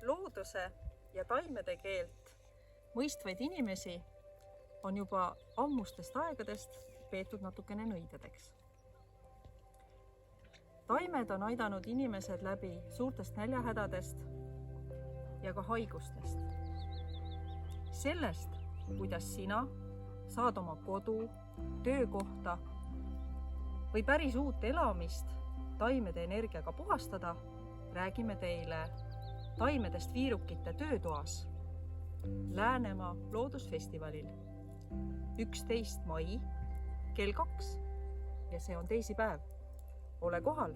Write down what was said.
looduse ja taimede keelt mõistvaid inimesi on juba ammustest aegadest peetud natukene nõidedeks. Taimed on aidanud inimesed läbi suurtest näljahädadest ja ka haigustest. Sellest, kuidas sina saad oma kodu, töökohta või päris uut elamist taimede energiaga puhastada, räägime teile taimedest viirukite töötoas Läänemaa loodusfestivalil 11. mai kell 2 ja see on teisipäev. Ole kohal!